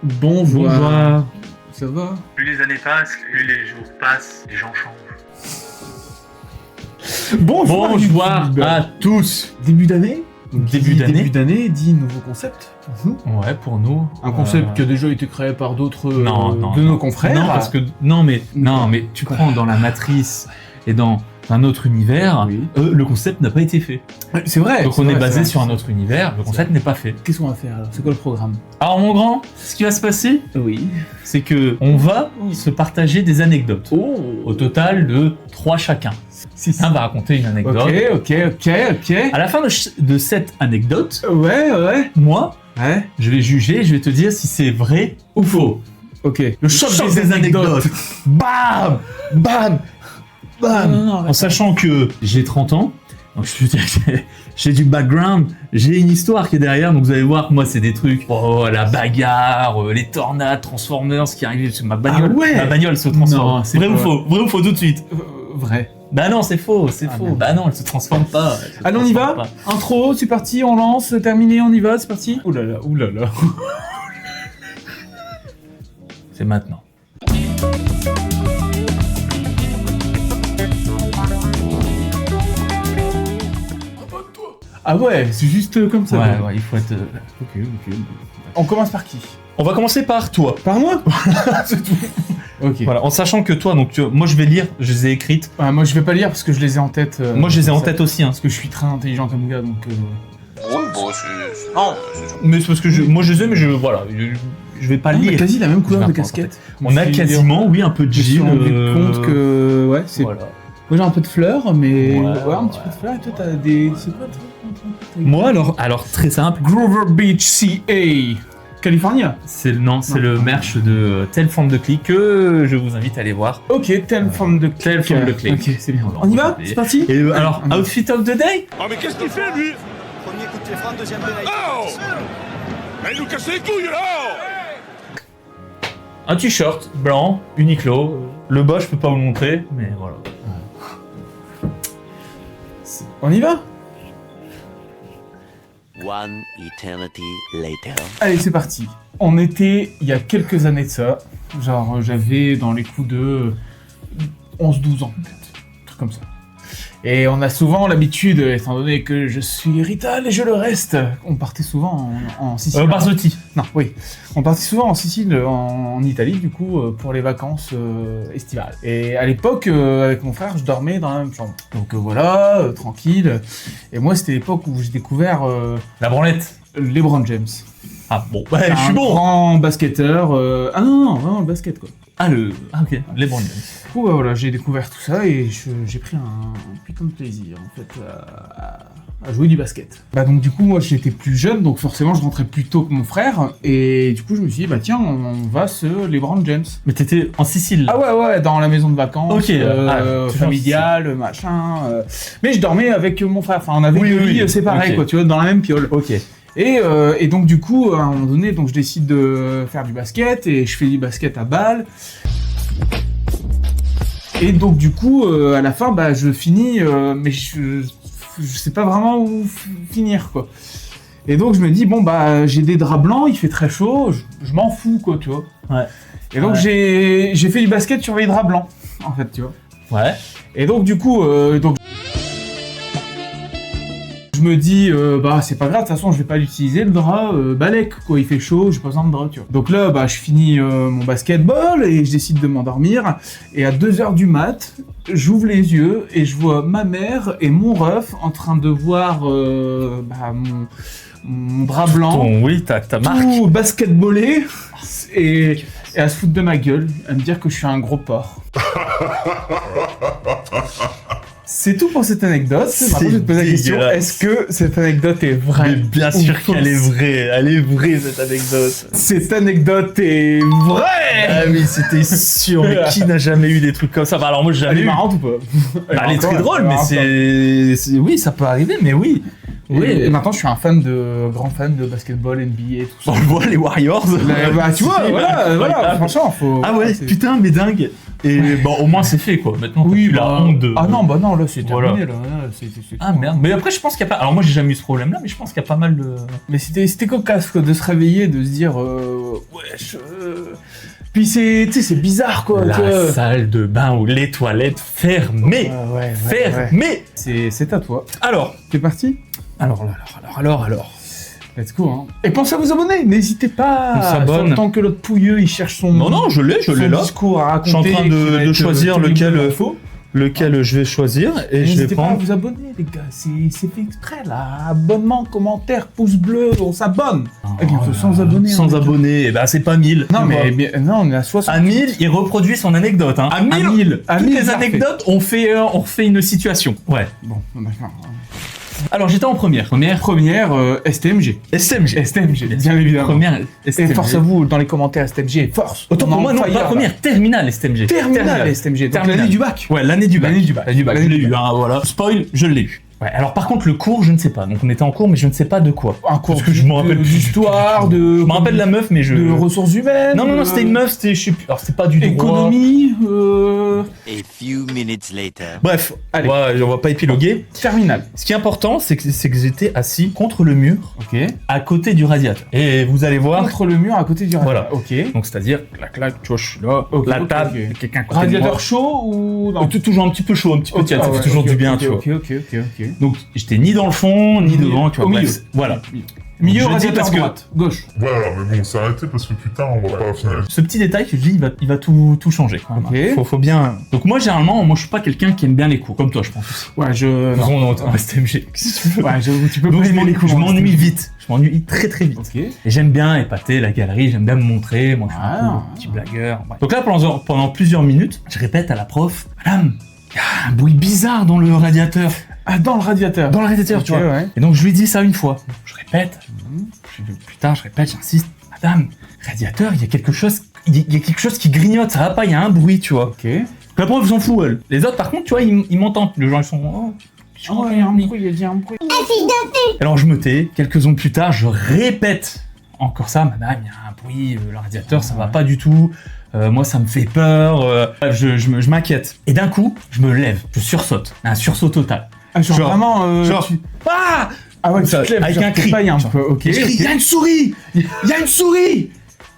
Bonjour. Ça va? Plus les années passent, plus les jours passent, les gens changent. Bonjour à tous. Début d'année? Début d'année dit nouveau concept pour nous. Ouais, pour nous. Un concept qui a déjà été créé par d'autres non, nos confrères. Non, parce que non, mais tu prends dans la matrice et dans un autre univers, Oui. Le concept n'a pas été fait. C'est vrai. Donc on est basé sur un autre univers, le concept n'est pas fait. Qu'est-ce qu'on va faire alors? C'est quoi le programme? Alors mon grand, ce qui va se passer, Oui. c'est que on va se partager des anecdotes. Oh. Au total de 3 chacun. Un va raconter une anecdote. Ok. À la fin de cette anecdote, Ouais. moi, Ouais. je vais juger, je vais te dire si c'est vrai ou faux. Ok. Le choc des anecdotes. Bam, bam, bam. Non, En sachant que j'ai 30 ans, donc je veux dire que j'ai du background, j'ai une histoire qui est derrière, donc vous allez voir que moi c'est des trucs, la bagarre, les tornades, Transformers qui arrivent sur ma bagnole. Ah ouais. Ma bagnole se transforme. Non, c'est Vrai ou pas- faux? Vrai ou faux tout de suite? Vrai. Bah non, c'est faux, c'est Ah, faux. merde. Bah non, elle se transforme pas. Allez, on y va. Intro, c'est parti, on lance, terminé, on y va, c'est parti. Ouh là là. C'est maintenant. Ah ouais, c'est juste comme ça. quoi. Ouais, il faut être... Ok. On commence par qui? On va commencer par toi. Par moi. C'est tout. Ok. Voilà, en sachant que toi, donc moi je vais lire, je les ai écrites. Moi je vais pas lire parce que je les ai en tête. Moi je les ai en ça- tête aussi, hein. Parce que je suis très intelligent comme gars donc. Non, mais c'est parce que moi je les ai, mais je vais pas le On a lire. quasi la même couleur Je de vais casquette. On a quasiment, oui, un peu de Je me suis Gilles. rendu compte que ouais c'est. Voilà. Moi j'ai un peu de fleurs mais Ouais, un petit peu de fleurs et toi t'as des. C'est quoi toi? Moi alors très simple, Grover Beach CA. California. c'est le merch de Telle Forme de Clic que je vous invite à aller voir. Ok, telle forme de Telle forme de clé. Ok, c'est bien. On y va? C'est parti? Et alors, on y va. outfit of the day? Ah mais qu'est-ce qu'il fait lui? Premier coup de pied franc, deuxième pénalité. Oh! Mais il nous casse les couilles là! Un t-shirt blanc, Uniqlo. Le bas, je peux pas vous le montrer, mais voilà. On y va? One eternity later. Allez, c'est parti. On était il y a quelques années de ça. Genre, j'avais dans les coups de 11-12 ans, peut-être. Un truc comme ça. Et on a souvent l'habitude, étant donné que je suis Rital et je le reste, on partait souvent en Sicile. Barzotti. Non, oui. On partait souvent en Sicile, en Italie, du coup, pour les vacances estivales. Et à l'époque, avec mon frère, je dormais dans la même chambre. Donc voilà, tranquille. Et moi, c'était l'époque où j'ai découvert La branlette. LeBron James. Ah bon, ouais, je suis Un bon. grand basketteur. Ah non, vraiment le basket, quoi. Ah ok, les branlettes. Du coup, voilà, j'ai découvert tout ça et j'ai pris un putain de plaisir, en fait, à jouer du basket. Bah donc du coup, moi, j'étais plus jeune, donc forcément, je rentrais plus tôt que mon frère. Et du coup, je me suis dit, bah tiens, on va se LeBron James. Mais t'étais en Sicile. Ah ouais, dans la maison de vacances, Ok, toujours familiale, machin. Mais je dormais avec mon frère, enfin, on avait Oui, deux oui, lits oui. séparés, Ok. quoi, tu vois, dans la même piole. Ok. Et donc du coup, à un moment donné, donc je décide de faire du basket et je fais du basket à balle. Et donc du coup, à la fin, bah je finis, mais je sais pas vraiment où finir quoi. Et donc je me dis bon bah j'ai des draps blancs, il fait très chaud, je m'en fous quoi, tu vois. Ouais. Et donc Ouais. j'ai fait du basket sur les draps blancs, en fait, tu vois. Ouais. Et donc du coup, je me dis, bah c'est pas grave, de toute façon je vais pas l'utiliser le drap, balèque quoi, il fait chaud, j'ai pas besoin de drap, tu vois. Donc là, bah je finis mon basketball et je décide de m'endormir. Et à 2h du mat, j'ouvre les yeux et je vois ma mère et mon ref en train de voir mon drap blanc, Oui, ta marque. tout basketballé et à se foutre de ma gueule, à me dire que je suis un gros porc. C'est tout pour cette anecdote. Maintenant, je vais te poser la question, dégueulasse. est-ce que cette anecdote est Mais vraie? bien ou sûr fausse? qu'elle est vraie. Elle est vraie cette anecdote. Cette anecdote est vraie! Ah oui, c'était sûr. Mais qui n'a jamais eu des trucs comme ça? Bah, alors moi j'ai Elle jamais est eu. marrante ou pas? Elle est très drôle, mais c'est oui, ça peut arriver, mais oui. Oui, et maintenant je suis un grand fan de basketball, NBA et tout ça. On le voit les Warriors. Bah tu vois, voilà, franchement, faut... Ah ouais, c'est- putain, mais dingue. Et bon, au moins c'est fait quoi. Maintenant, Oui, tu la honte de. Ah non, bah non, là c'est Voilà. terminé. Là, c'est Ah tout, merde. hein. Mais après, je pense qu'il y a pas. Alors moi, j'ai jamais eu ce problème-là, mais je pense qu'il y a pas mal de. Mais c'était cocasse quoi, de se réveiller, de se dire wesh. Puis tu sais, c'est bizarre quoi. La que- salle de bain ou les toilettes fermées. Ouais. Fermées. C'est à toi. Alors. T'es parti? Alors. Let's go, hein. Et pensez à vous abonner, n'hésitez pas. On s'abonne. Tant que l'autre pouilleux il cherche son, Non, je l'ai son là. discours à Je suis en raconter. train qui va de être, choisir terrible lequel. d'infos. Lequel je vais choisir et je vais N'hésitez pas à prendre. vous abonner, les gars. C'est fait exprès là. Abonnement, commentaire, pouce bleu, on s'abonne. Et bientôt sans abonnés. Sans on est- abonnés, et ben c'est pas 1000. Non, tu mais vois. non, on est à 60. À 1000, il reproduit son anecdote. Hein. À 1000, à toutes 1000, les c'est parfait. anecdotes, on refait une situation. Ouais. Bon, d'accord. Alors j'étais en première. Première, STMG. STMG. STMG, bien évidemment. Première Et STMG. force à vous dans les commentaires STMG. Force. Autant On pour en moi, non, fire, pas là. première, terminale STMG. Terminale STMG. Donc Terminale. l'année du bac. Ouais, l'année du bac. L'année du bac. L'année du bac, je L'année l'ai du eu, bac. hein, voilà. Spoil, je l'ai eu. Ouais, alors par contre, le cours, je ne sais pas. Donc on était en cours, mais je ne sais pas de quoi. Un cours Parce que je me rappelle plus. d'histoire, de. Je me rappelle de la meuf, mais je. De ressources humaines. Non, c'était une meuf, c'était, je sais plus. Alors c'était pas du droit. Économie. A few minutes later. Bref, Allez. ouais, on va pas épiloguer. Terminale. Ce qui est important, c'est que j'étais assis contre le mur, Ok. à côté du radiateur. Et vous allez voir. Contre le mur à côté du Voilà. radiateur. Ok. Donc c'est-à-dire, clac, tu vois, je suis là, Ok, la ok, table, ok. il y a quelqu'un à côté de Radiateur moi. chaud ou non? Toujours un petit peu chaud, un petit peu tiède, ça fait toujours du bien, tu vois. Ok. Donc j'étais ni dans le fond, ni devant, tu vois. Au bref, milieu. Voilà. Milieu, Je le dis radiateur parce que- droite, gauche. Voilà, mais bon, c'est arrêté parce que putain, on va pas finir. Ce petit détail que je dis, il va tout changer. Quand même, hein. Ok. Faut bien. Donc moi, généralement, je suis pas quelqu'un qui aime bien les cours, comme toi, je pense aussi. Ouais, je. Non, STMG. Qu'est-ce que tu veux Ouais, j'avoue, tu peux Donc pas je aimer les cours. je hein, m'ennuie c'était- vite. Je m'ennuie très très vite. Ok. Et j'aime bien épater la galerie, j'aime bien me montrer. Moi, je suis un peu Ah. le petit blagueur. Bref. Donc là, pendant plusieurs minutes, je répète à la prof, Madame, il y a un bruit bizarre dans le radiateur. Ah, dans le radiateur. Dans le radiateur, Ok, tu vois. ouais. Et donc je lui dis ça une fois. Je répète. Putain, je répète, j'insiste. Madame, radiateur, il y a quelque chose qui grignote, ça va pas, il y a un bruit, tu vois. Ok. La prof s'en fout, elle. Les autres, par contre, tu vois, ils m'entendent. Les gens, ils sont. Oh, Oh, il y a un bruit, il y a un bruit. Alors je me tais. Quelques secondes plus tard, je répète encore ça. Madame, il y a un bruit, le radiateur, ça va pas du tout. Moi, ça me fait peur. Bref, je m'inquiète. Et d'un coup, je me lève, je sursaute. Un sursaut total. Ah, genre, Genre- vraiment. genre- Ah Ah ouais, ça, tu te lèves, avec genre, un t'es cri. paille un Genre. peu. Ok. Et je crie, il y a une souris. Il y a une souris.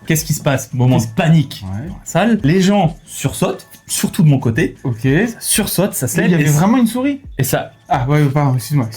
Qu'est-ce qui se passe? Moment de panique Ouais. dans la salle. Les gens sursautent, surtout de mon côté. Ok. Ça sursaute, ça se Il lève. y avait et ça- vraiment une souris. et ça Ah ouais, pardon, excuse-moi.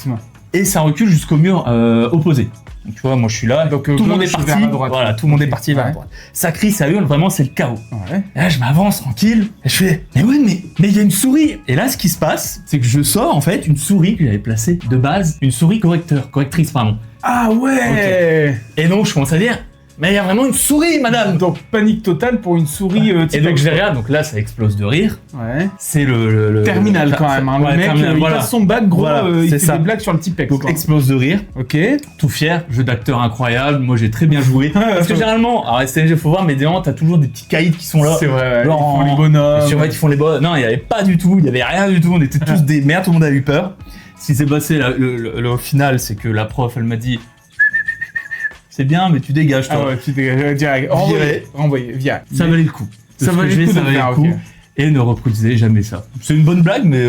et ça recule jusqu'au mur opposé. Donc tu vois, moi je suis là, Donc, tout le monde est gauche parti, vers la droite. voilà, tout le monde est parti vers la Ouais. droite. Ça crie, ça hurle, vraiment c'est le chaos. Ouais. Et là je m'avance tranquille, et je fais, mais ouais, mais il y a une souris. Et là ce qui se passe, c'est que je sors en fait une souris que j'avais placée de base, une souris correctrice pardon. Ah ouais. Et donc je commence à dire, mais il y a vraiment une souris madame. Donc panique totale pour une souris. Et type donc je les Xbox. regarde, donc là ça explose de rire. Ouais. C'est le Terminal quand même. Hein. Ouais, Le mec, terminal, il voilà. passe son bac, gros. Voilà, Il c'est fait ça. des blagues sur le Tipex. Donc quoi. explose de rire. Ok. Tout fier, jeu d'acteur incroyable, moi j'ai très bien joué. Parce que généralement, alors STMG, faut voir, mais devant, t'as toujours des petits caïds qui sont là. C'est vrai. Genre, Ils font les bonhommes. Sur ils font les bonhommes. Non, il y avait pas du tout, il y avait rien du tout, on était tous des merdes, tout le monde a eu peur. Ce qui s'est passé au final, c'est que la prof, elle m'a dit c'est bien, mais tu dégages toi. Ah ouais, tu dégages direct. Renvoyé, via. Ça valait le coup. Ça valait le coup ça de valait faire, le coup. ok. Et ne reproduisez jamais ça. C'est une bonne blague, mais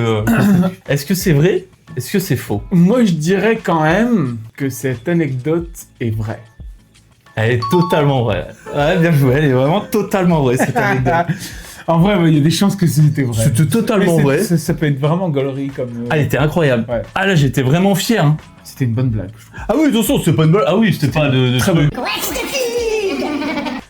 est-ce que c'est vrai? Est-ce que c'est faux? Moi, je dirais quand même que cette anecdote est vraie. Elle est totalement vraie. Ouais, bien joué, elle est vraiment totalement vraie cette anecdote. En vrai, il y a des chances que c'était vrai. C'était totalement Mais vrai. Ça peut être vraiment gaulerie comme. Ah, elle était incroyable. Ouais. Ah là, j'étais vraiment fier. Hein. C'était une bonne blague. je trouve. Ah oui, attention, c'est pas une blague. Ah oui, c'était pas de très truc.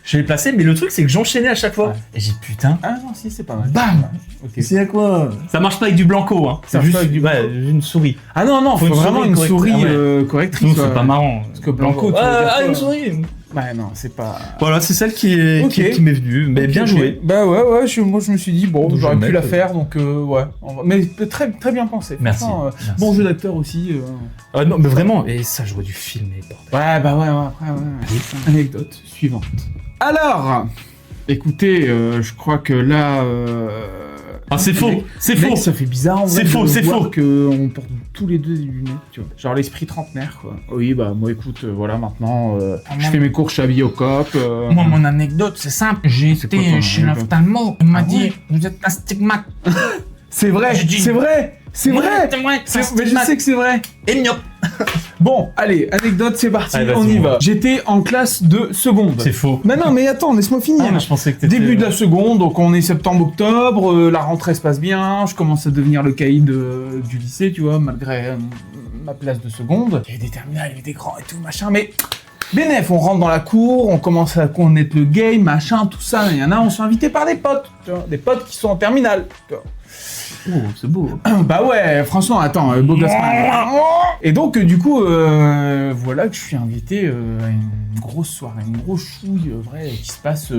Je l'ai placé, mais le truc, c'est que j'enchaînais à chaque fois. Ouais. Et j'ai dit, putain, Ah non, si, c'est pas mal. bam. Ok. C'est à quoi? Ça marche pas avec du blanco, hein. Ça C'est marche juste pas avec du ouais, une souris. Ah non, non, faut une vraiment souris une correctrice. souris Ah ouais. correctrice. Sinon, c'est ouais. pas marrant. Parce que Blanco, tu veux dire Ah, quoi une souris. Ouais, non, c'est pas. Voilà, c'est celle qui Ok. m'est venue. Mais bien Ok. joué. Bah ouais, moi je me suis dit, bon, Donc, j'aurais je pu vais la mettre, faire, donc ouais. Mais très, très bien pensé. Merci. Franchement, Merci. Bon jeu d'acteur aussi. Ah non, mais vraiment, et ça, j'aurais dû filmer, bordel. Ouais, bah ouais, après, ouais. Anecdote suivante. Alors, écoutez, je crois que là, Ah, c'est faux, c'est Mec, faux. ça fait bizarre en vrai. C'est faux, de c'est voir faux. qu'on porte tous les deux des lunettes, tu vois. Genre l'esprit trentenaire, quoi. Oui, bah moi écoute, voilà, maintenant, je fais mes cours chez Abiocop. Moi, mon anecdote, c'est simple. J'ai C'est quoi été ton chez anecdote l'ophtalmo. Il m'a Ah dit, ouais vous êtes un stigmate. C'est vrai, J'ai dit- c'est vrai, c'est vrai. C'est vrai, Mais je sais que c'est vrai. Et myope. Bon, allez, anecdote, c'est parti, Allez, vas-y, on y on va. va. J'étais en classe de seconde. C'est faux. Non, mais attends, laisse-moi finir. Ah, mais je pensais que t'étais... Début de la seconde, donc on est septembre-octobre, la rentrée se passe bien, je commence à devenir le caïd du lycée, tu vois, malgré ma place de seconde. Il y avait des terminales, il y avait des grands et tout, machin, mais... Bénef, on rentre dans la cour, on commence à connaître le game, machin, tout ça, il y en a, on se fait inviter par des potes, tu vois, des potes qui sont en terminale, tu vois. Oh, c'est beau. Bah ouais, franchement, attends, beau gosse. Et donc, du coup, voilà que je suis invité à une grosse soirée, une grosse chouille, vrai, qui se passe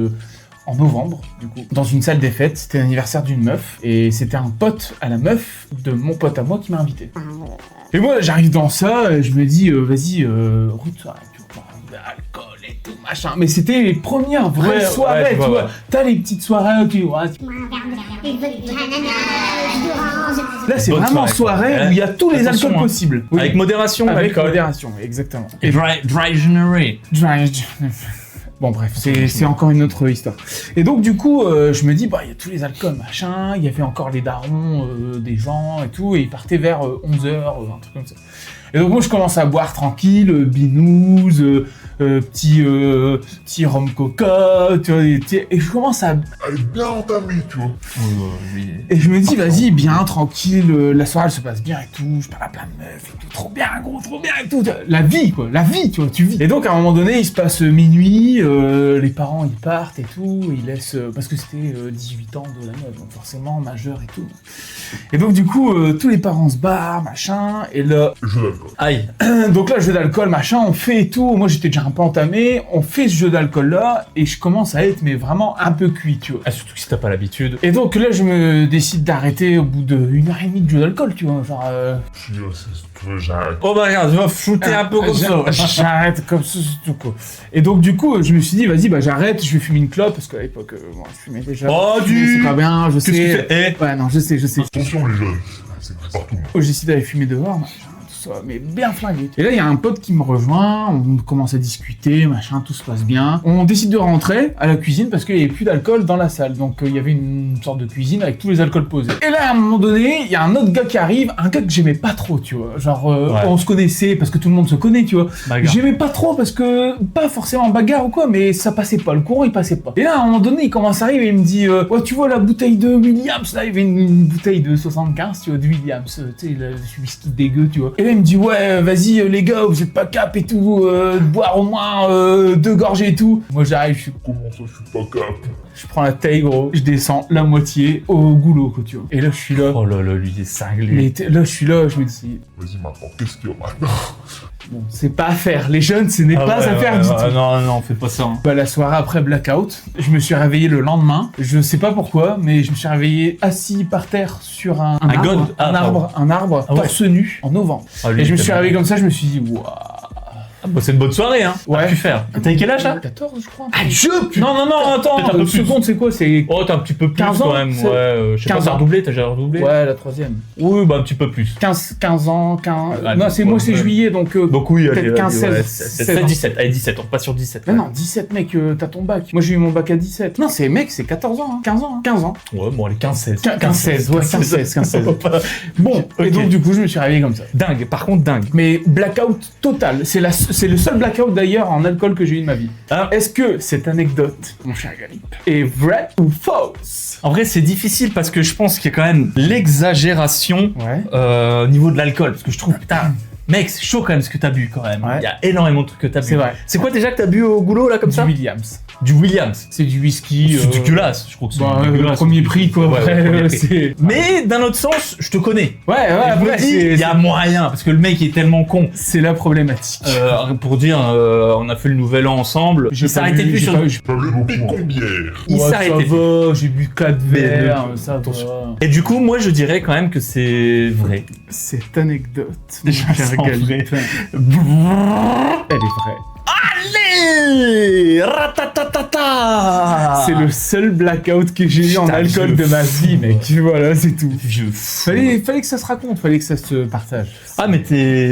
en novembre, du coup, dans une salle des fêtes. C'était l'anniversaire d'une meuf, et c'était un pote à la meuf de mon pote à moi qui m'a invité. Et moi, j'arrive dans ça, et je me dis, vas-y, route soirée, tu vois, alcool et tout, machin. Mais c'était les premières vraies Ouais, soirées, ouais, je tu vois, vois. ouais. T'as les petites soirées, tu vois. Là, c'est Bonne vraiment soirée, soirée où il y a tous les Attention, alcools hein. possibles. Oui. Avec modération, Avec l'alcool. modération, exactement. Et dry January. Bon bref, c'est encore une autre histoire. Et donc du coup, je me dis, bah il y a tous les alcools, machin, il y avait encore les darons, des gens et tout, et ils partaient vers 11h, un truc comme ça. Et donc moi je commence à boire tranquille, binouze, petit rhum coca, tu vois, et je commence à... Elle est bien entamée, tu vois. Et je me dis, vas-y, bien, tranquille, la soirée elle se passe bien et tout, je parle à plein de meufs et tout, trop bien, gros, trop bien et tout. La vie, quoi, la vie, tu vois, tu vis. Et donc, à un moment donné, il se passe minuit, les parents, ils partent et tout, ils laissent, parce que c'était 18 ans de la meuf, donc forcément, majeur et tout. Et donc, du coup, tous les parents se barrent, machin, et là, Jeu d'alcool. Aïe. donc là, jeu d'alcool, machin, on fait et tout, moi j'étais déjà un peu entamé, on fait ce jeu d'alcool-là, et je commence à être, mais vraiment un peu cuit, tu vois. Ah, surtout que si t'as pas l'habitude. Et donc là, je me décide d'arrêter au bout d'1 heure et demie de jeu d'alcool, tu vois, genre... Je dis, si tu veux, j'arrête. Oh bah regarde, tu vas shooter un peu comme ça. J'arrête comme ça, c'est tout quoi. Et donc du coup, je me suis dit, vas-y, bah j'arrête, je vais fumer une clope, parce qu'à l'époque, moi, je fumais déjà. Oh, C'est pas bien, je Qu'est-ce que tu sais. fais Ouais, non, je sais. Attention, les jeunes. C'est partout. J'ai décidé d'aller fumer dehors, machin, tout ça, mais bien flingué. Et là, il y a un pote qui me rejoint, on commence à discuter, machin, tout se passe bien. On décide de rentrer à la cuisine parce qu'il n'y avait plus d'alcool dans la salle. Donc il y avait une sorte de cuisine avec tous les alcools posés. Et là, à un moment donné, il y a un autre gars qui arrive, un gars que j'aimais pas trop, tu vois. Genre, Ouais. on se connaissait parce que tout le monde se connaît, tu vois. Bagarre. J'aimais pas trop parce que, pas forcément bagarre ou quoi, mais ça passait pas, le courant il passait pas. Et là, à un moment donné, il commence à arriver et il me dit, ouais, tu vois la bouteille de Williams, là, il y avait une bouteille de 75, tu vois, de Williams, tu sais, le whisky dégueu, tu vois. Et là, il me dit, ouais, vas-y, les gars, vous êtes pas cap et tout, boire au moins 2 gorgées et tout. Moi, j'arrive, je suis Comment ça, je suis pas cap? je prends la taille, gros, je descends la moitié au goulot, quoi, tu vois. Et là, je suis là. Oh là là, lui il est cinglé. Mais là, je suis là, je me dis, Vas-y, maintenant, qu'est-ce qu'il y a maintenant? bon, c'est pas à faire. Les jeunes, ce n'est Ah pas ouais, à faire ouais, du ouais, tout. Non, non, fais pas ça. Hein. Bah, la soirée après blackout, je me suis réveillé le lendemain. Je sais pas pourquoi, mais je me suis réveillé assis par terre sur un arbre, god. Ah, un arbre, Ah ouais. torse nu, en novembre. Ah, lui, Et je me il suis t'a- réveillé comme ça, je me suis dit, waouh. Ah, bah, c'est une bonne soirée, hein. Ouais. T'as pu faire. T'as quel âge là 14, je crois. Ah, Non, non, non, attends. Peut-être un peu plus. Seconde, c'est quoi? C'est. Oh, t'as un petit peu plus 15 ans, quand même. c'est- Ouais, je sais pas, 15 t'as ans. redoublé, t'as déjà redoublé. Ouais, la troisième. Oui, bah un petit peu plus. 15 ans, 15. Ah, non, donc, c'est moi, ouais, c'est ouais. juillet, donc. Donc oui, peut-être allez, 15, allez, 16, ouais, 16 ans. 17. Allez, 17, on passe sur 17. Mais non, 17, mec, t'as ton bac. Moi, j'ai eu mon bac à 17. Non, c'est mec, c'est 14 ans, hein. 15 ans, hein. 15 ans. Ouais, bon, allez, 15-16. 15-16, ouais, 15-16, 15-16. Bon, Ok. et donc, du coup, je me suis réveillé comme ça. Dingue, par contre, dingue. Mais blackout total. C'est le seul blackout d'ailleurs en alcool que j'ai eu de ma vie. Ah. Est-ce que cette anecdote, mon cher Galip, est vraie ou fausse? En vrai, c'est difficile parce que je pense qu'il y a quand même l'exagération Ouais. Au niveau de l'alcool. Parce que je trouve, putain, mec, c'est chaud quand même ce que t'as bu quand même. Ouais. Il y a énormément de trucs que t'as bu. C'est vrai. C'est quoi déjà que t'as bu au goulot là comme Du ça Williams. Du Williams. C'est du whisky. C'est dégueulasse, je trouve que c'est Bah, dégueulasse. premier prix, quoi. Ouais, Après, premier prix. c'est. Mais d'un autre sens, je te connais. Ouais, ouais, Et je me après, dis, il y a moyen, parce que le mec est tellement con. c'est la problématique. Pour dire, on a fait le nouvel an ensemble. J'ai Il pas s'arrêtait vu, plus j'ai sur. pas- j'ai- Pas vu beaucoup de bière. Il Ouais, s'arrêtait ça plus. va, j'ai bu 4 verres, ça attention. va. Et du coup, moi, je dirais quand même que c'est vrai. Cette anecdote, Je mon cher sens Galip, vrai. elle est vraie. Allez, ratatatata. C'est le seul blackout que j'ai eu en Putain, alcool de je ma vie, mec. Voilà, c'est tout. Vieux fou. Fallait que ça se raconte, fallait que ça se partage. Ah mais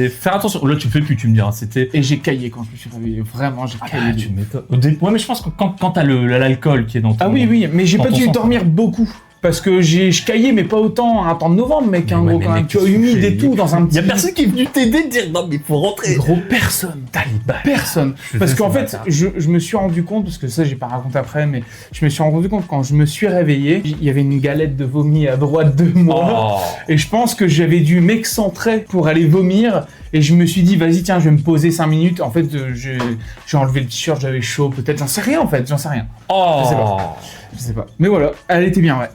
faire attention. Là tu le fais plus, tu me diras. C'était. Et j'ai caillé quand je me suis réveillé. Vraiment, j'ai caillé. tu m'étonnes. Ouais mais je pense que quand t'as l'alcool qui est dans ton. Ah oui, mais j'ai Dans pas ton dû sang. dormir beaucoup. Parce que je caillais, mais pas autant à un temps de novembre, mec, hein, Ouais, gros, mais quand même. mec, Tu vois, humide et tout, dans un petit... Y a personne qui est venu t'aider de dire non mais faut rentrer. Gros, personne. Taliban. Personne. Je Parce sais, qu'en c'est fait, bâtard. je me suis rendu compte, parce que ça, j'ai pas raconté après, mais je me suis rendu compte quand je me suis réveillé, il y avait une galette de vomi à droite de moi. Oh. Et je pense que j'avais dû m'excentrer pour aller vomir. Et je me suis dit, vas-y, tiens, je vais me poser 5 minutes. En fait, j'ai enlevé le t-shirt, j'avais chaud, peut-être. J'en sais rien, en fait, j'en sais rien. Oh. Je sais pas. Je sais pas. Mais voilà, elle était bien, ouais.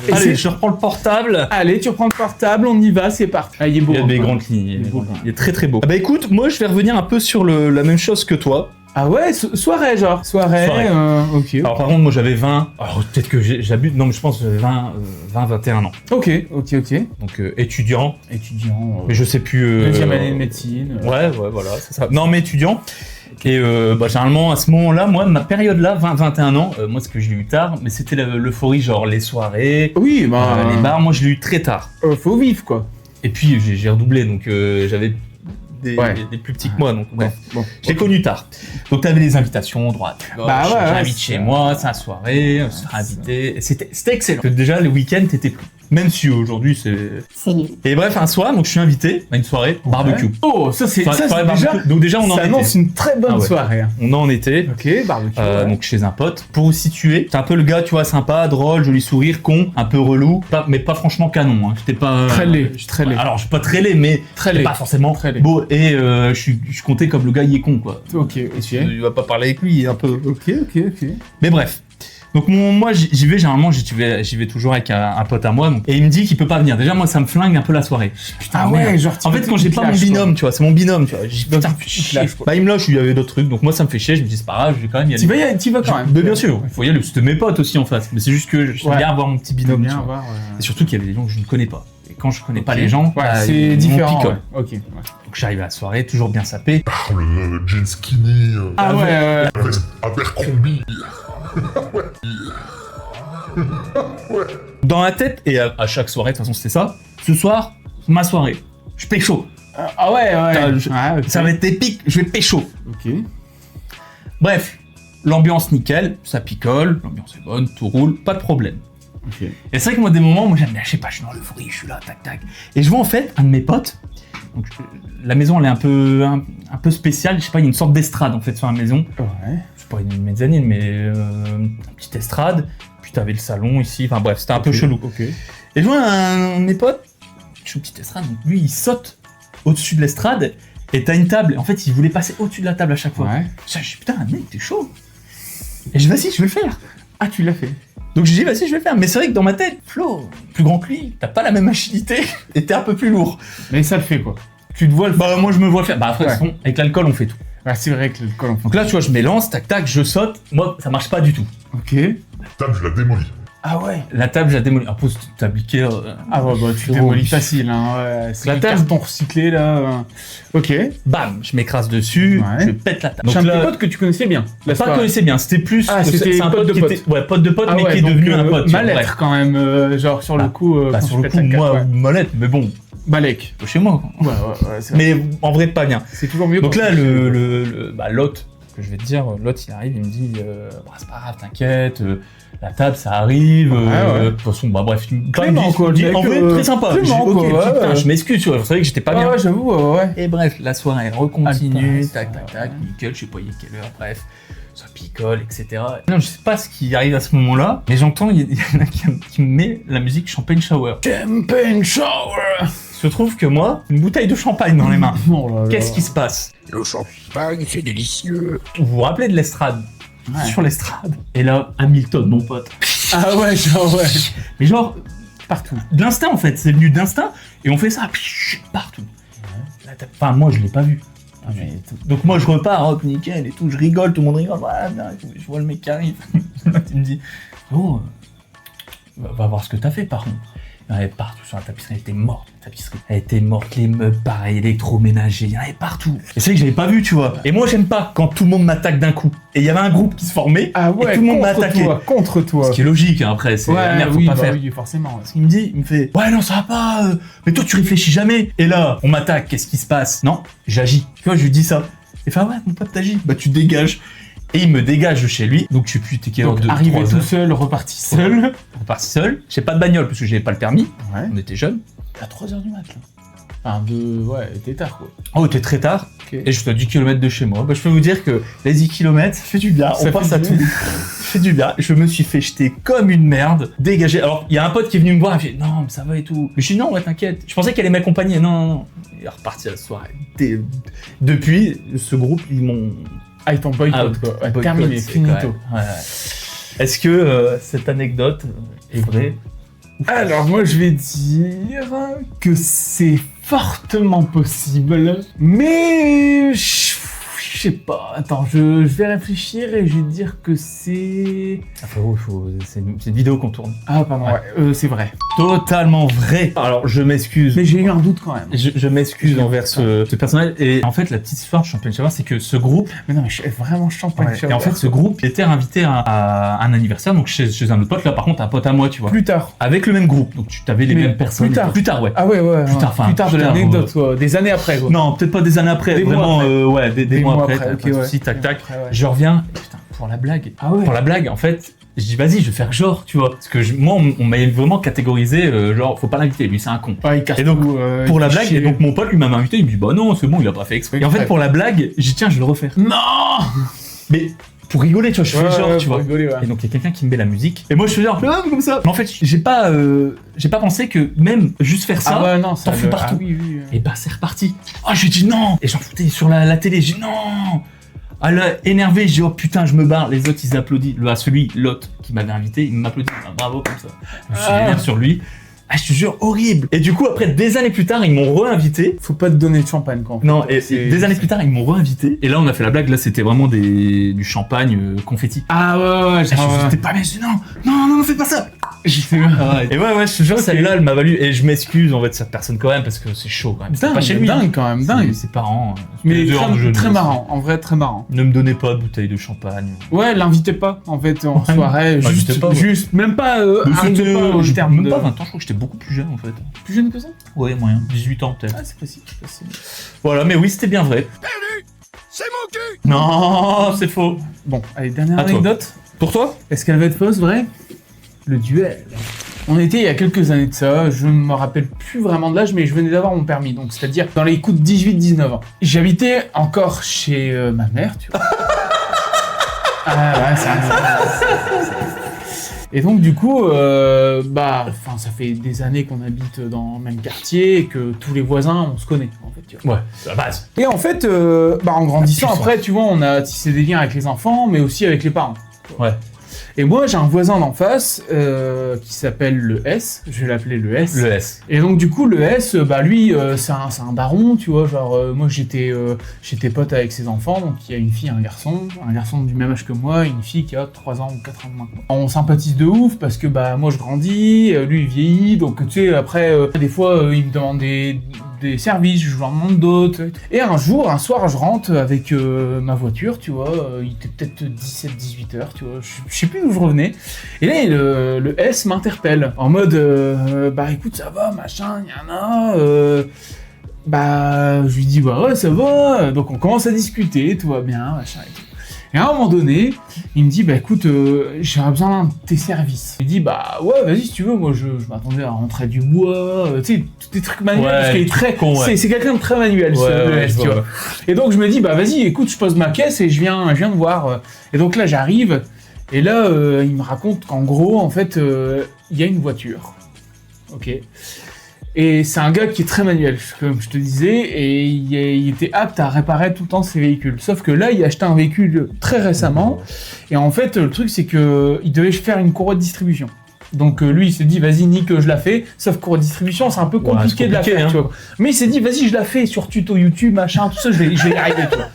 Et Allez, c'est- je reprends le portable. Allez, tu reprends le portable, on y va, c'est parti. Ah, il est beau. Il y a hein, des quand même. grandes lignes. Il est beau. Il est très très beau. Ah bah écoute, moi je vais revenir un peu sur la même chose que toi. Ah ouais, soirée, genre. Soirée. Soirée. Ok. Alors par contre, moi j'avais 20. Alors peut-être que j'abuse. Non, mais je pense 21 ans. Ok. Donc étudiant. Étudiant. Mais je sais plus. Deuxième année de médecine. Ouais, voilà, c'est ça. Non, mais étudiant. Et généralement, à ce moment-là, moi, ma période-là, 20-21 ans, moi, ce que j'ai eu tard, mais c'était l'euphorie, genre les soirées, Oui, bah. les bars, moi, je l'ai eu très tard. Faut vivre, quoi. Et puis, j'ai redoublé, donc j'avais des plus petits que moi, donc bref. Bon. Je l'ai connu tard. Donc, t'avais les invitations, droite. Bah ouais, j'invite c'est- chez moi, c'est la soirée, on se fait inviter. Et C'était excellent. Que déjà, les week-ends, t'étais plus. Même si aujourd'hui, c'est nul. Et bref, un soir, donc je suis invité à une soirée barbecue. Oh, ça c'est Soirée déjà. barbecue. Donc déjà, on en Ça annonce était. une très bonne Ah ouais. soirée. hein. On en était. Ok, barbecue. ouais. Donc chez un pote. Pour vous situer, c'est un peu le gars, tu vois, sympa, drôle, joli sourire, con, un peu relou, mais pas franchement canon. Hein. J'étais pas Très laid, très laid. Alors je suis pas très laid, mais Très j'étais laid. pas forcément Très laid. beau. Et je suis compté comme le gars, il est con, quoi. Ok. Il va pas parler avec lui, il est un peu. Ok. Mais bref. Donc moi j'y vais généralement, j'y vais toujours avec un pote à moi. Et il me dit qu'il peut pas venir. Déjà moi ça me flingue un peu la soirée. Putain, Ah ouais, merde. genre. En fait quand j'ai pas mon binôme, tu vois, c'est mon binôme, tu vois. J'ai putain, Donc, fais il te chier. lâche, quoi. Bah il me lâche, il y avait d'autres trucs. Donc moi ça me fait chier, je me dis c'est pas grave, je vais quand même y aller. T'y vas quand même. Mais bien sûr, il faut y aller, c'était mes potes aussi en face. Mais c'est juste que j'aime Ouais. bien avoir mon petit binôme. tu vois. voir. Et surtout qu'il y avait des gens que je ne connais pas. Et quand je connais pas les gens, Ouais, bah, c'est ils m'ont différent. picole. ouais. Ok. ouais. Donc j'arrive à la soirée, toujours bien sapé. Le jean skinny, Ah ouais. veste Abercrombie. Dans la tête, et à chaque soirée, de toute façon c'était ça, ce soir, ma soirée. Je pécho. Ah ouais. Putain, ok. Ça va être épique, je vais pécho. Ok. Bref, l'ambiance nickel, ça picole, l'ambiance est bonne, tout roule, pas de problème. Ok. Et c'est vrai que moi, des moments, moi j'aime bien, je sais pas, je suis dans l'euphorie, je suis là, tac tac. Et je vois en fait un de mes potes, donc, la maison elle est un peu spéciale, je sais pas, il y a une sorte d'estrade en fait sur la maison. Ouais. C'est pas une mezzanine, mais une petite estrade. Puis t'avais le salon ici, enfin bref, c'était un peu chelou. Ok. Et je vois un de mes potes, je suis une petite estrade, donc lui il saute au-dessus de l'estrade, et t'as une table, en fait il voulait passer au-dessus de la table à chaque fois. Ouais. Je dis putain, mec, t'es chaud. Et je dis vas-y, je vais le faire. Ah, tu l'as fait. Donc je dis vas-y, je vais le faire. Mais c'est vrai que dans ma tête, Flo, plus grand que lui, t'as pas la même agilité, et t'es un peu plus lourd. Mais ça le fait quoi. Tu te vois le faire. Bah moi je me vois le faire. Bah après, Ouais. de toute façon, avec l'alcool on fait tout. Ah, c'est vrai que le col en Donc là tu vois, je m'élance, tac tac, je saute. Moi ça marche pas du tout. Ok. Table, je la démolis. Ah ouais. La table, j'ai démoli. Après, c'est une table Ikea. Ah ouais, bah tu Oh, démolis oui. facile, hein. Ouais. C'est La la table. carton recyclé là. Ok. Bam, je m'écrase dessus, Ouais. je pète la table. C'est un Donc petit là, pote que tu connaissais bien. pas connaissais bien, c'était plus. Ah, c'était c'est un pote pote de qui pote. était. Ouais, pote de pote, Ah mais ouais, qui est donc, devenu un pote. tu vois, mal-être bref. quand même, genre sur le coup. Bah, quand sur tu le pètes coup, la moi, carte, ouais. molette, mais bon, Balek. chez moi. Quoi. Ouais, c'est vrai. Mais en vrai, pas bien. C'est toujours mieux. Donc quand là, tu- l'hôte, que je vais te dire, l'hôte, il arrive, il me dit, bah, c'est pas grave, t'inquiète, la table, ça arrive. Ouais. De toute façon, bah bref, il me Clément, quoi, dit, le en mec, vrai, très sympa. Clément, J'ai dit, ok, quoi, putain, ouais. je m'excuse, tu vois, vous savez que j'étais pas Ah bien. ouais, j'avoue, ouais. Et bref, la soirée, elle recontinue, Elle passe, tac, tac, ouais. tac, nickel, je sais pas il est quelle heure, bref, ça picole, etc. Non, je sais pas ce qui arrive à ce moment-là, mais j'entends, il y en a qui me met la musique Champagne Shower. Champagne shower. Il se trouve que moi, une bouteille de champagne dans les mains. Oh là là. Qu'est-ce qui se passe? Le champagne, c'est délicieux. Vous vous rappelez de l'estrade? Ouais. Sur l'estrade. Et là, Hamilton, mon pote. Ah ouais, genre ouais. Mais genre, Partout. d'instinct en fait, c'est venu d'instinct, et on fait ça partout. Là, enfin, moi je l'ai pas vu. Ah, mais Donc moi je repars, hop, nickel et tout, je rigole, tout le monde rigole, voilà, bien, et tout. Je vois le mec qui arrive. Là, il me dit, oh, va voir ce que t'as fait par contre. Il y en avait partout sur la tapisserie, elle était morte, la tapisserie. Elle était morte, les meubles, pareil, électroménager, il y en avait partout. Et c'est vrai que j'avais pas vu, tu vois. Et moi, j'aime pas quand tout le monde m'attaque d'un coup. Et il y avait un groupe qui se formait, Ah et ouais, tout le monde m'a attaqué. contre toi. Ce qui est logique, hein, après, c'est la merde, faut pas faire. Oui, forcément. Ouais. Parce qu'il me dit, il me fait, ouais, non, ça va pas, mais toi, tu réfléchis jamais. Et là, on m'attaque, qu'est-ce qui se passe? Non, j'agis. Tu vois, je lui dis ça. Il fait, ah ouais, mon pote, t'agis. Bah, tu dégages. Et il me dégage de chez lui. Donc, je sais plus, t'es quelle heure Donc, de arrivé 3 tout heures. seul, reparti seul. On est parti seul. J'ai pas de bagnole parce que j'avais pas le permis. Ouais. On était jeunes. À 3h du mat, là. Enfin, ouais, t'es tard, quoi. Oh, t'es très tard. Ok. Et je suis à 10 km de chez moi. Bah, je peux vous dire que les 10 km, ça fait du bien. Ça On pense fait à du tout. bien. Ça fait du bien. Je me suis fait jeter comme une merde. Dégagé. Alors, il y a un pote qui est venu me voir. Il me fait, non, mais ça va et tout. Mais je dis, non, ouais, t'inquiète. Je pensais qu'elle allait m'accompagner. Non, non, non. Il est reparti à la soirée. Depuis, ce groupe, ils m'ont. Ah, ils t'ont boycott, out. quoi. Ouais, Boycott, terminé, c'est finito. quand même- ouais. Est-ce que cette anecdote est vraie? Alors, moi, je vais dire que c'est fortement possible, mais je sais pas. Attends, je vais réfléchir et je vais dire que c'est... Ah, c'est une vidéo qu'on tourne. Ah, pardon, ouais, c'est vrai. Totalement vrai. Alors, je m'excuse. Mais j'ai eu un doute quand même. Je m'excuse envers ce personnage. Et en fait, la petite histoire de Champagne Chauvin, c'est que ce groupe, Mais non, mais je suis vraiment champagne. et en fait, ce groupe était invité à un anniversaire, donc chez un autre pote, là, par contre, un pote à moi, tu vois. Plus tard. Avec le même groupe. Donc, tu avais les Mais mêmes personnes. plus tard. Plus tard, ouais. Ah ouais, ouais. Plus ouais. tard, enfin, plus tard de plus tard, l'anecdote, quoi. Des années après, quoi. Non, peut-être pas des années après. Des mois vraiment, après. ouais, des mois après. ok, pas de ouais. soucis, tac, Des tac. mois après, ouais. Je reviens, et putain, pour la blague. Ah ouais. Pour la blague, en fait, je dis vas-y, je vais faire genre, tu vois. Parce que moi, on m'a vraiment catégorisé, genre, faut pas l'inviter, lui, c'est un con. Ouais, il casse Et donc, tout, Pour il la fait blague, chier. et donc mon pote lui m'a invité, il me dit bah non, c'est bon, il a pas fait exprès. Et en fait, pour la blague, j'ai dit tiens, je vais le refaire. Non. Mais pour rigoler, tu vois, je fais genre, tu pour vois. rigoler, ouais. Et donc il y a quelqu'un qui me met la musique. Et moi je fais genre comme ça. Mais en fait, j'ai pas pensé que même juste faire ça, Ah ouais, non, ça t'en fous partout. Ah oui, oui. Et bah c'est reparti. Oh, j'ai dit non. Et j'en foutais sur la télé, j'ai dit non. Ah là, énervé, j'ai dit oh putain, je me barre. Les autres ils applaudissent. L'autre qui m'avait invité, il m'applaudit. Ah, bravo comme ça. Je me suis vénère sur lui. Ah, je te jure, horrible. Et du coup, après, des années plus tard, ils m'ont réinvité. Faut pas te donner de champagne, quoi. en fait. Non, et C'est- des années plus tard, ils m'ont réinvité. Et là, on a fait la blague. Là, c'était vraiment du champagne confetti. Ah ouais, ouais, Ah, j'étais pas bien, je dis non, fais pas ça. Et ouais, je te jure, celle-là, elle m'a valu. Et je m'excuse en fait de cette personne quand même parce que c'est chaud quand même. C'était Dingue, pas chez lui. dingue quand même, dingue. Ses parents. Mais dehors de très, jeunesse. très marrant, en vrai, très marrant. Ne me donnez pas de bouteille de champagne. Ouais, l'invitez pas, en fait, en soirée, l'invitez juste, pas, ouais. juste, même pas, arrêtez pas au terme Même de... pas 20 ans, je crois que j'étais beaucoup plus jeune en fait. Plus jeune que ça? Ouais, moyen. 18 ans peut-être. Ah, c'est possible, c'est possible. Voilà, mais oui, c'était bien vrai. C'est mon cul. Non, c'est faux. Bon, allez, dernière À toi. anecdote. Pour toi? Est-ce qu'elle va être fausse, vrai? Le duel. On était il y a quelques années de ça, je ne me rappelle plus vraiment de l'âge, mais je venais d'avoir mon permis, donc c'est-à-dire dans les coups de 18-19 ans. J'habitais encore chez ma mère, tu vois. Ah ouais, ça. Et donc du coup, ça fait des années qu'on habite dans le même quartier et que tous les voisins, on se connaît, en fait, tu vois. Ouais, c'est la base. Et en fait, en grandissant après, tu vois, on a tissé des liens avec les enfants, mais aussi avec les parents. Ouais. Et moi, j'ai un voisin d'en face qui s'appelle le S. Je vais l'appeler le S. Le S. Et donc du coup, le S, lui, c'est un daron, tu vois. Genre, moi, j'étais pote avec ses enfants. Donc, il y a une fille et un garçon du même âge que moi, et une fille qui a 3 ans ou 4 ans de moins. On sympathise de ouf parce que moi, je grandis, lui, il vieillit. Donc, tu sais, après, des fois, il me demande des services, je lui en demande d'autres. Et un soir, je rentre avec ma voiture, tu vois. Il était peut-être 17-18 heures, tu vois. Je sais plus d'où je revenais. Et là, le S m'interpelle en mode écoute, ça va, machin, y'en a. Je lui dis ouais, ça va. Donc on commence à discuter, tout va bien, machin et tout. Et à un moment donné, il me dit écoute, j'aurais besoin d'un de tes services. Il dit ouais, vas-y si tu veux, moi je m'attendais à rentrer du bois, tu sais, tous des trucs manuels, parce qu'il est très con, ouais. c'est quelqu'un de très manuel, le S, tu vois. Et donc je me dis vas-y, écoute, je pose ma caisse et je viens de voir. Et donc là j'arrive. Et là, il me raconte qu'en gros, en fait, il y a une voiture. Ok. Et c'est un gars qui est très manuel, comme je te disais, et il était apte à réparer tout le temps ses véhicules. Sauf que là, il a acheté un véhicule très récemment, et en fait, le truc, c'est que il devait faire une courroie de distribution. Donc lui, il s'est dit, vas-y, Nick, je la fais. Sauf courroie de distribution, c'est un peu compliqué de la faire, tu vois. Mais il s'est dit, vas-y, je la fais sur tuto YouTube, machin, tout ça, je vais y arriver, tu vois.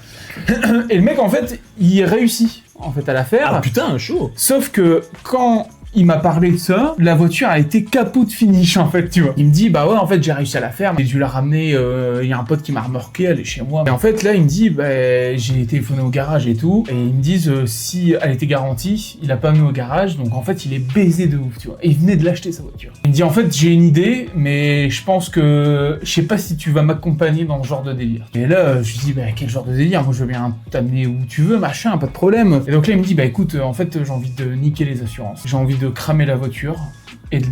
Et le mec, en fait, il réussit, en fait, à la faire. Ah putain, chaud. Sauf que quand Il m'a parlé de ça, la voiture a été capot de finish en fait, tu vois. Il me dit bah ouais en fait j'ai réussi à la faire, mais je l'ai ramener, il y a un pote qui m'a remorqué, elle est chez moi. Et en fait là il me dit bah j'ai téléphoné au garage et tout, et ils me disent si elle était garantie, il a pas mis au garage, donc en fait il est baisé de ouf, tu vois. Et il venait de l'acheter sa voiture. Il me dit en fait j'ai une idée, mais je pense que je sais pas si tu vas m'accompagner dans ce genre de délire. Et là je lui dis bah quel genre de délire, moi je veux bien t'amener où tu veux, machin, pas de problème. Et donc là il me dit bah écoute en fait j'ai envie de niquer les assurances, j'ai envie de cramer la voiture et de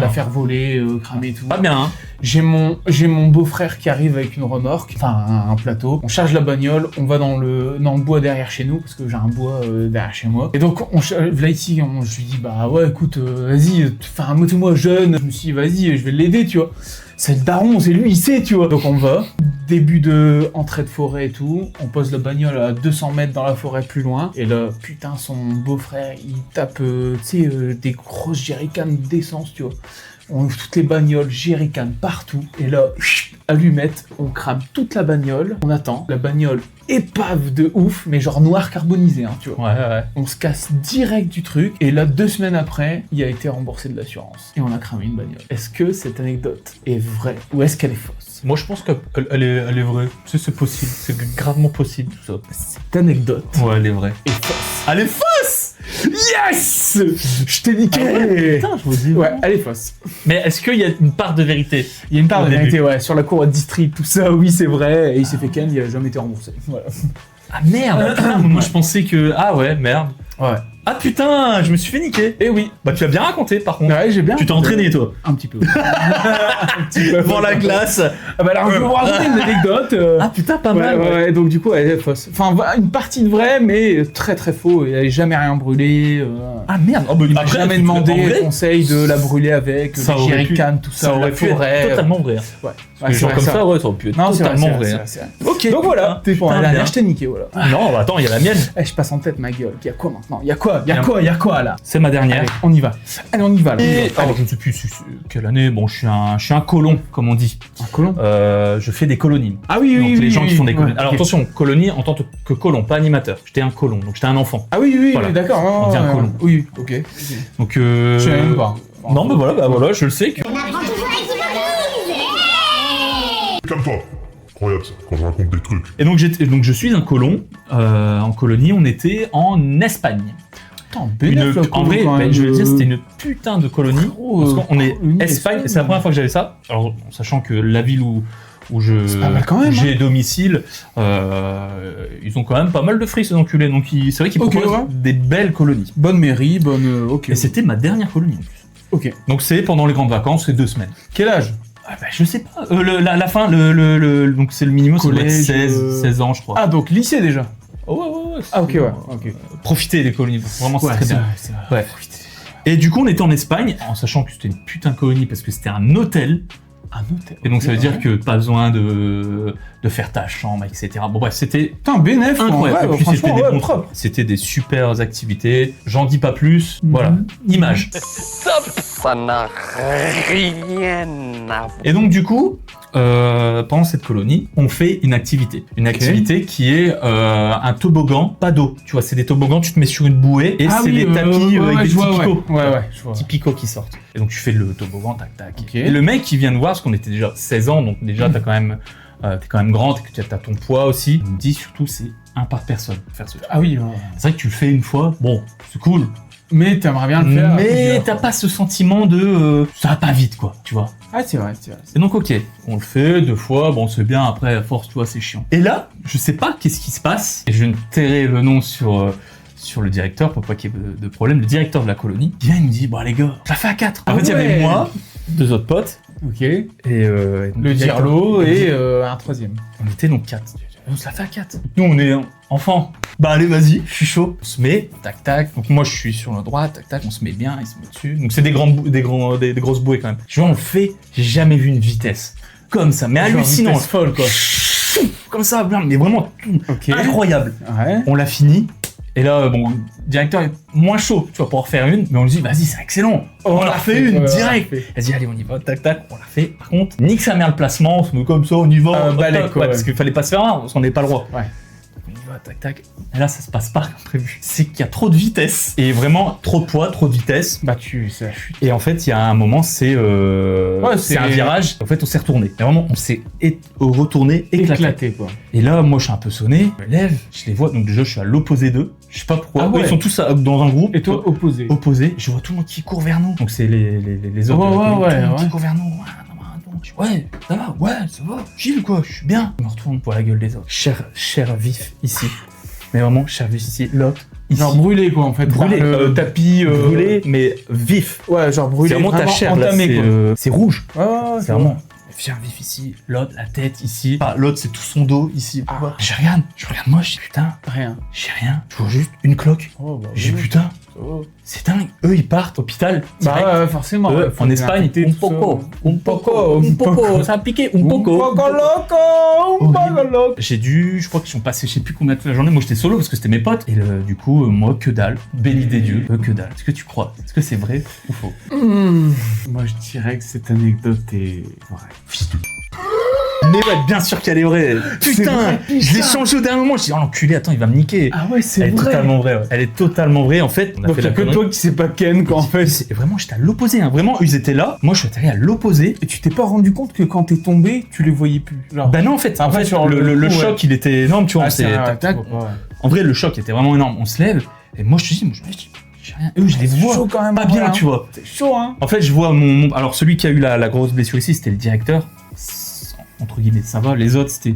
la faire voler, cramer et tout. Pas bien, hein. J'ai mon beau-frère qui arrive avec une remorque, enfin un plateau. On charge la bagnole, on va dans le bois derrière chez nous, parce que j'ai un bois derrière chez moi. Et donc là ici, je lui dis bah ouais écoute, vas-y, enfin moi jeune, je me suis dit vas-y, je vais l'aider, tu vois. C'est le daron, c'est lui, il sait, tu vois. Donc on va, début de entrée de forêt et tout, on pose la bagnole à 200 mètres dans la forêt plus loin, et là, putain, son beau-frère, il tape, des grosses jerrycans d'essence, tu vois. On ouvre toutes les bagnoles, jerrycans partout, et là, allumette, on crame toute la bagnole, on attend, la bagnole épave de ouf, mais genre noir carbonisé, hein, tu vois. Ouais. On se casse direct du truc, et là, 2 semaines après, il a été remboursé de l'assurance. Et on a cramé une bagnole. Est-ce que cette anecdote est vraie, ou est-ce qu'elle est fausse? Moi, je pense qu'elle est vraie. C'est possible. C'est gravement possible, tout ça. Cette anecdote Ouais, elle est vraie. est fausse. Elle est fausse! Yes! Je t'ai niqué! Ah ouais, putain, je vous dis. Ouais, elle est fausse. Mais est-ce qu'il y a une part de vérité? Il y a une part Au de début. vérité, ouais, sur la cour à District, tout ça, oui, c'est vrai, et il s'est fait ken, il a jamais été remboursé. Voilà. Ah merde! Putain, moi, je pensais que... Ah ouais, merde. Ouais. Ah putain, je me suis fait niquer. Et oui. Bah, tu as bien raconté, par contre. Ouais, j'ai bien. Tu t'es entraîné, toi. Un petit peu. Un petit peu. Devant la glace. Ah bah alors, je vais vous raconter une anecdote. Ah putain, pas Ouais, mal. ouais, donc du coup, elle est fausse. Enfin, une partie de vrai, mais très très faux. Il n'avait jamais rien brûlé. Ah merde. Oh, bah, Il m'a après, jamais en demandé vrai, conseil de la brûler avec, Ça les aurait pu- jerrycans, tout ça, ça aurait la pu être forêt. totalement vrai. Ouais. Les gens comme ça, ouais, ça aurait pu être Non, c'est vrai, totalement c'est vrai. vrai, c'est vrai. Ok. Donc voilà, Putain, pour la bien. dernière, je t'ai niqué, voilà. Non, bah attends, il y a la mienne. Eh, je passe en tête, ma gueule. Y'a quoi maintenant? Y'a quoi là? C'est ma dernière. Allez, on y va. Allez, on y va. Là. Et alors, je ne sais plus quelle année. Bon, je suis un colon, comme on dit. Un colon. Je fais des colonies. Ah oui, Donc les gens qui font des colonies. ouais, Alors ok. attention, colonie en tant que colon, pas animateur. J'étais un colon, donc j'étais un enfant. Ah oui, Voilà. d'accord. On dit un colon. Oui, ok. Donc Je savais même pas. Non, mais voilà, je le sais que. Calme-toi. Incroyable ça, quand je raconte des trucs. Et donc je suis un colon. En colonie, on était en Espagne. Attends, bénéf, la En colon, vrai, quand même, je veux dire, c'était une putain de colonie. Frérot, Parce qu'on est colonie, Espagne, Espagne. c'est la première fois que j'avais ça. Alors, en sachant que la ville où C'est pas mal quand même, j'ai domicile, ils ont quand même pas mal de fric, ces enculés. Donc c'est vrai qu'ils Ok, proposent ouais. des belles colonies. Bonne mairie, bonne. Ok. Et c'était ma dernière colonie en plus. Ok. Donc c'est pendant les grandes vacances, c'est 2 semaines. Quel âge? Ah bah, je sais pas. La fin, donc c'est le minimum, ça doit être Collège, 16 ans, je crois. Ah, donc lycée déjà. Oh, ouais. Ah, ok, ouais. Ok. Profitez des colonies, vraiment c'est très bien. c'est vrai. Ouais. Et du coup, on était en Espagne, en sachant que c'était une putain de colonie parce que c'était un hôtel. Un hôtel. Et donc ça veut dire que pas besoin de faire ta chambre, etc. Bon bref, c'était Putain, bénéf, incroyable. ouais, Et puis c'était franchement, des ouais, bons propre. C'était des super activités. J'en dis pas plus. Mhm. Voilà, image. Ça n'a rien à voir. Et donc du coup, pendant cette colonie, on fait une activité. Une activité qui est un toboggan, pas d'eau. Tu vois, c'est des toboggans, tu te mets sur une bouée et Ah c'est oui, des tapis avec des je petits vois, picots. Ouais, je vois. Petits picots qui sortent. Et donc tu fais le toboggan, tac tac. Ok. Et le mec qui vient nous voir, parce qu'on était déjà 16 ans, donc déjà t'as quand même, t'es quand même grand, t'as ton poids aussi. Il me dit surtout c'est un par personne faire ce truc. Ah oui, ouais. C'est vrai que tu le fais une fois, bon, c'est cool. Mais t'aimerais bien le faire. Mais plusieurs t'as fois. pas ce sentiment de ça va pas vite quoi, tu vois. Ah, c'est vrai. Et donc ok, on le fait 2 fois, bon c'est bien, après à force tu vois c'est chiant. Et là, je sais pas qu'est-ce qui se passe, et je viens de terrer le nom sur le directeur pour pas qu'il y ait de problème, le directeur de la colonie, il vient et me dit bon les gars, je la fais à 4. En Ah fait il y avait ouais. moi, 2 autres potes, Ok. et Le dirlo et un troisième. on était donc 4. On se la fait à 4. Nous on est enfants. Bah allez vas-y, je suis chaud. On se met, tac tac. Donc moi je suis sur le droit, tac tac, on se met bien, il se met dessus. Donc c'est des grosses bouées quand même. Je vois on le fait, j'ai jamais vu une vitesse comme ça, mais hallucinant. Vitesse folle, quoi. Comme ça, blam, mais vraiment Ok. incroyable. Ouais. On l'a fini. Et là, bon, le directeur est moins chaud, tu vas pouvoir faire une, mais on lui dit, vas-y, c'est excellent. On l'a fait une, direct. Vas-y, allez, on y va, tac, tac, on l'a fait. Par contre, nique sa mère le placement, on se met comme ça, on y va. Balai, tac, quoi, ouais, ouais. parce qu'il fallait pas se faire un, parce qu'on n'est pas le roi. Ouais. Donc, on y va, tac, tac. Et là, ça se passe pas comme prévu. C'est qu'il y a trop de vitesse. Et vraiment, trop de poids, trop de vitesse. Bah, c'est la chute. Et en fait, il y a un moment, c'est un virage. En fait, on s'est retourné. Et vraiment, on s'est retourné, éclaté. Quoi. Et là, moi, je suis un peu sonné. Je me lève, je les vois. Donc déjà, je suis à l'opposé d'eux. Je sais pas pourquoi. Ah ouais. Eux, ils sont tous dans un groupe. Et toi, opposé. Opposé. Je vois tout le monde qui court vers nous. Donc c'est les autres. Ouais, tout le monde qui court vers nous. Ouais, ça va, Gilles, quoi, je suis bien. Je me retourne pour la gueule des autres. Cher vif, ici. Mais vraiment, cher vif, ici. L'autre, ici. Genre brûlé, quoi, en fait. Brûlé. Le tapis. Brûlé, mais vif. Ouais, genre brûlé. C'est vraiment ta chair, là, c'est rouge. Ouais, c'est vraiment... Cher vif ici, l'autre, la tête ici. Ah, l'autre, c'est tout son dos ici. Ah. Je regarde moi, je dis putain, Rien. j'ai rien. Je vois juste une cloque. Oh, bah, J'ai putain, c'est dingue. Eux, ils partent hôpital. Direct. Bah, forcément. Eux, en Espagne, un poco, ça a piqué, un poco. loco. Je crois qu'ils sont passés, je sais plus combien de la journée. Moi, j'étais solo parce que c'était mes potes. Et du coup, moi, que dalle. Béni des dieux, que dalle. Est-ce que tu crois? Est-ce que c'est vrai ou faux? Moi, je dirais que cette anecdote est vraie. Mais ouais, bien sûr qu'elle est vraie. Putain, je l'ai changé au dernier moment. Je dis, oh l'enculé, attends, il va me niquer. Ah ouais, c'est Elle est totalement vraie. Ouais. Elle est totalement vraie. En fait, on a Donc, fait il y a la que connerie. toi qui sais pas Ken, quoi, en fait. Vraiment, j'étais à l'opposé. Hein. Vraiment, ils étaient là. Moi, je suis allé à l'opposé. Et tu t'es pas rendu compte que quand t'es tombé, tu les voyais plus. Genre. Bah non, en fait, Après, sur le le coup, choc, il était énorme. Tu vois, Ah, on s'est tac, tac. ouais. En vrai, le choc était vraiment énorme. On se lève. Et moi, je te dis, moi, j'ai rien. Eux, je les C'est vois. chaud quand même, Pas en bien, vrai, tu vois. C'est chaud, hein. En fait, je vois alors, celui qui a eu la grosse blessure ici, c'était le directeur. Entre guillemets, ça va. Les autres, c'était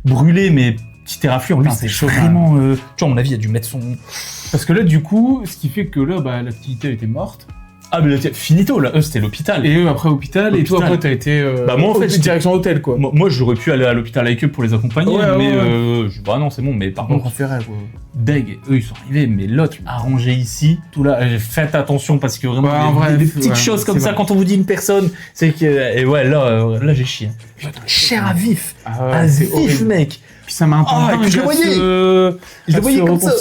brûlé, mais petite éraflure. Lui, Putain, c'était c'est chaud, vraiment. Tu vois, à mon avis, il a dû mettre son. Parce que là, du coup, ce qui fait que là, bah, l'activité elle était morte. Ah, mais là, finito, là. Eux, c'était l'hôpital. Et eux, après, hôpital. Et toi, Hôpital. après, t'as été. Bah, moi, en fait, j'étais- direction hôtel, quoi. Moi, j'aurais pu aller à l'hôpital avec eux pour les accompagner, Ouais, mais ouais. bah non, c'est bon. Mais par contre, préférait, quoi. deg, eux, ils sont arrivés, mais l'autre, arrangé ici, tout là. Faites attention parce que vraiment, Ouais, en des, vrai, des petites ouais, choses comme c'est ça, vrai. quand on vous dit une personne, c'est que. Et ouais, là j'ai chié. Cher à vif. Ah ouais, À c'est vif, horrible. mec. Puis ça m'a un peu Ah, et puis je le voyais. Je le voyais comme ça.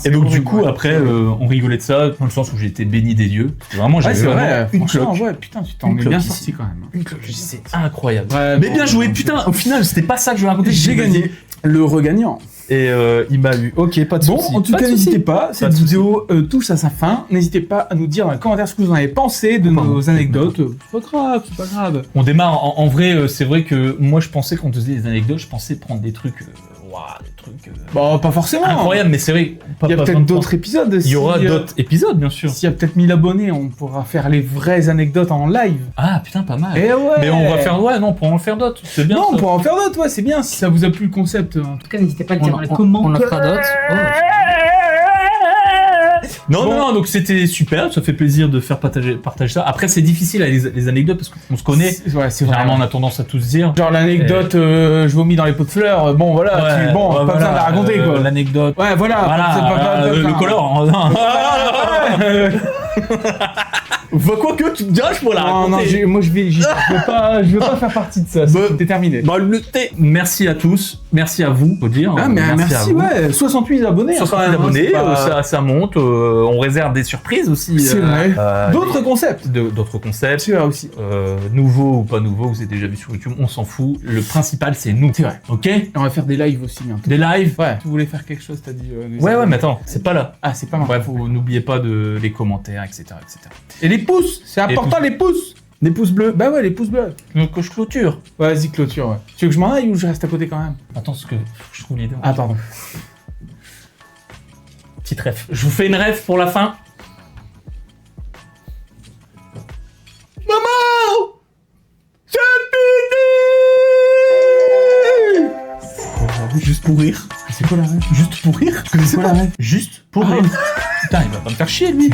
Et donc, du coup, après, on rigolait de ça, dans le sens où j'étais béni des dieux. Vraiment, Ouais, j'avais c'est vraiment vrai, une franchement, cloque. ouais, putain, tu t'en Une es cloque bien ici. sorti quand même. Une cloque, c'est incroyable. Ouais, Mais bon, bien joué, bon, putain, au final, c'était pas ça que je voulais raconter. J'ai gagné. Le regagnant. Et il m'a eu. Ok, pas de Bon, soucis. en tout Pas cas, de soucis. n'hésitez pas, Pas cette de soucis. vidéo touche à sa fin. N'hésitez pas à nous dire dans les commentaires ce que vous en avez pensé de nos anecdotes. C'est pas grave. On démarre. En vrai, c'est vrai que moi, je pensais quand on faisait des anecdotes, je pensais prendre des trucs. Des trucs. Bon, pas forcément. Incroyables, mais c'est vrai. Il y a peut-être d'autres épisodes. Il y aura d'autres épisodes, bien sûr. S'il y a peut-être 1000 abonnés, on pourra faire les vraies anecdotes en live. Ah, putain, pas mal. Et ouais. Mais on va faire. Ouais, non, on pourra en faire d'autres. C'est bien. Non, on ça. pourra en faire d'autres, ouais, c'est bien. Si ça vous a plu le concept. En tout cas, n'hésitez pas à le dire dans les On commentaires. en fera d'autres. Non, Bon. non, donc c'était super. Ça fait plaisir de faire partager ça. Après, c'est difficile les anecdotes parce qu'on se connaît. Ouais, c'est vrai. Généralement, on a tendance à tous dire. Genre l'anecdote, je vomis dans les pots de fleurs. Bon, voilà. Ouais, bon, ouais, pas besoin de la raconter, quoi. L'anecdote. Ouais, voilà. Voilà, c'est pas le color. Bah, quoi que tu te diras, je pourrais la Non, non, raconter. moi je veux pas faire partie de ça. C'est terminé. Bah, merci à tous, merci à vous, faut dire. Ah, mais merci, à vous. ouais. 68 abonnés. 68 hein, abonnés, c'est pas- ça monte. On réserve des surprises aussi. C'est vrai. D'autres des- concepts. D'autres concepts. C'est vrai aussi. Nouveaux ou pas nouveaux, vous avez déjà vu sur YouTube, on s'en fout. Le principal, c'est nous. C'est vrai. Ok? Et on va faire des lives aussi bientôt. Des lives? Ouais. Tu voulais faire quelque chose, t'as dit. Ouais, mais attends, c'est pas là. Ah, c'est pas mal. Bref, n'oubliez pas les commentaires, etc., etc. Et les pouces, c'est important les pouces. Des pouces bleus. Bah ouais, les pouces bleus. Donc, je clôture. Ouais, vas-y, clôture, ouais. Tu veux que je m'en aille ou je reste à côté quand même? Attends, ce que je trouve l'idée. Ah, pardon. Petite ref. Je vous fais une ref pour la fin. Maman! C'est fini! Juste pour rire. C'est quoi la ref? Juste pour rire. C'est quoi la ref? Juste pour rire. Putain, il va pas me faire chier, lui.